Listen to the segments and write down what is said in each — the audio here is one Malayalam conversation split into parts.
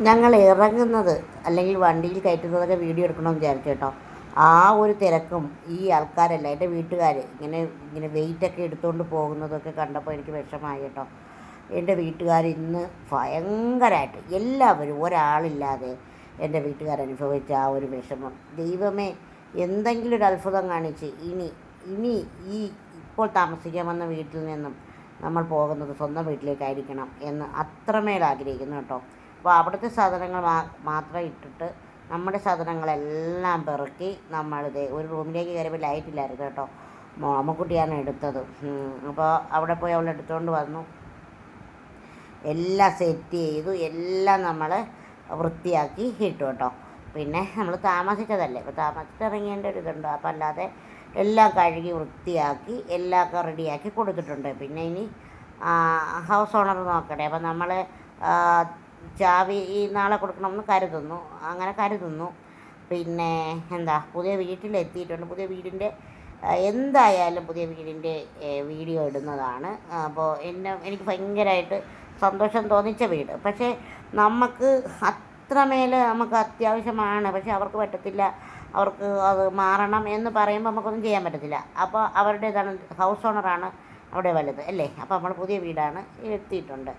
ഞങ്ങൾ ഇറങ്ങുന്നത് അല്ലെങ്കിൽ വണ്ടിയിൽ കയറ്റുന്നതൊക്കെ വീഡിയോ എടുക്കണമെന്ന് വിചാരിച്ചു കേട്ടോ. ആ ഒരു തിരക്കും ഈ ആൾക്കാരല്ല എൻ്റെ വീട്ടുകാർ ഇങ്ങനെ ഇങ്ങനെ വെയിറ്റൊക്കെ എടുത്തുകൊണ്ട് പോകുന്നതൊക്കെ കണ്ടപ്പോൾ എനിക്ക് വിഷമമായി കേട്ടോ. എൻ്റെ വീട്ടുകാർ ഇന്ന് ഭയങ്കരമായിട്ട് എല്ലാവരും ഒരാളില്ലാതെ എൻ്റെ വീട്ടുകാരനുഭവിച്ച ആ ഒരു വിഷമം, ദൈവമേ എന്തെങ്കിലും ഒരു അത്ഭുതം കാണിച്ച് ഇനി ഇനി ഈ ഇപ്പോൾ താമസിക്കാൻ വന്ന വീട്ടിൽ നിന്നും നമ്മൾ പോകുന്നത് സ്വന്തം വീട്ടിലേക്കായിരിക്കണം എന്ന് അത്രമേൽ ആഗ്രഹിക്കുന്നു കേട്ടോ. അപ്പോൾ അവിടുത്തെ സാധനങ്ങൾ മാത്രം ഇട്ടിട്ട് നമ്മുടെ സാധനങ്ങളെല്ലാം പെറുക്കി നമ്മളിത് ഒരു റൂമിലേക്ക് കയറിയപ്പോൾ ലൈറ്റില്ലായിരുന്നു കേട്ടോ. അമ്മക്കുട്ടിയാണ് എടുത്തത്. അപ്പോൾ അവിടെ പോയി അവൾ എടുത്തുകൊണ്ട് വന്നു, എല്ലാം സെറ്റ് ചെയ്തു, എല്ലാം നമ്മൾ വൃത്തിയാക്കി ഇട്ടു കേട്ടോ. പിന്നെ നമ്മൾ താമസിച്ചതല്ലേ, ഇപ്പോൾ താമസിച്ചിറങ്ങേണ്ട ഒരു ഇതുണ്ട്. അപ്പോൾ അല്ലാതെ എല്ലാം കഴുകി വൃത്തിയാക്കി എല്ലാം റെഡിയാക്കി കൊടുത്തിട്ടുണ്ട്. പിന്നെ ഇനി ഹൗസ് ഓണർ നോക്കട്ടെ. അപ്പോൾ നമ്മൾ ചാവി നാളെ കൊടുക്കണമെന്ന് കരുതുന്നു. പിന്നെ എന്താ, പുതിയ വീട്ടിലെത്തിയിട്ടുണ്ട്. പുതിയ വീടിൻ്റെ എന്തായാലും പുതിയ വീടിൻ്റെ വീഡിയോ ഇടുന്നതാണ്. അപ്പോൾ എനിക്ക് ഭയങ്കരമായിട്ട് സന്തോഷം തോന്നിച്ച വീട്. പക്ഷേ നമുക്ക് അത്രമേൽ നമുക്ക് അത്യാവശ്യമാണ്, പക്ഷേ അവർക്ക് പറ്റത്തില്ല. അവർക്ക് അത് മാറണം എന്ന് പറയുമ്പോൾ നമുക്കൊന്നും ചെയ്യാൻ പറ്റത്തില്ല. അപ്പോൾ അവരുടേതാണ്, ഹൗസ് ഓണറാണ് അവിടെ വലുത് അല്ലേ. അപ്പോൾ നമ്മൾ പുതിയ വീടാണ് എത്തിയിട്ടുണ്ട്.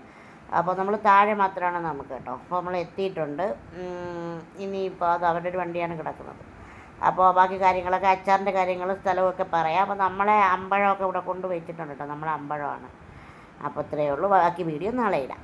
അപ്പോൾ നമ്മൾ താഴെ മാത്രമാണ് നമുക്ക് കേട്ടോ. അപ്പോൾ നമ്മൾ എത്തിയിട്ടുണ്ട്. ഇനിയിപ്പോൾ അത് അവരുടെ ഒരു വണ്ടിയാണ് കിടക്കുന്നത്. അപ്പോൾ ബാക്കി കാര്യങ്ങളൊക്കെ അച്ചാറിൻ്റെ കാര്യങ്ങൾ സ്ഥലമൊക്കെ പറയാം. അപ്പോൾ നമ്മളെ അമ്പഴമൊക്കെ ഇവിടെ കൊണ്ടുവച്ചിട്ടുണ്ട് കേട്ടോ. നമ്മളെ അമ്പഴമാണ്. അപ്പോൾ ഇത്രയേ ഉള്ളൂ. ബാക്കി വീഡിയോ നാളെ ഇടാം.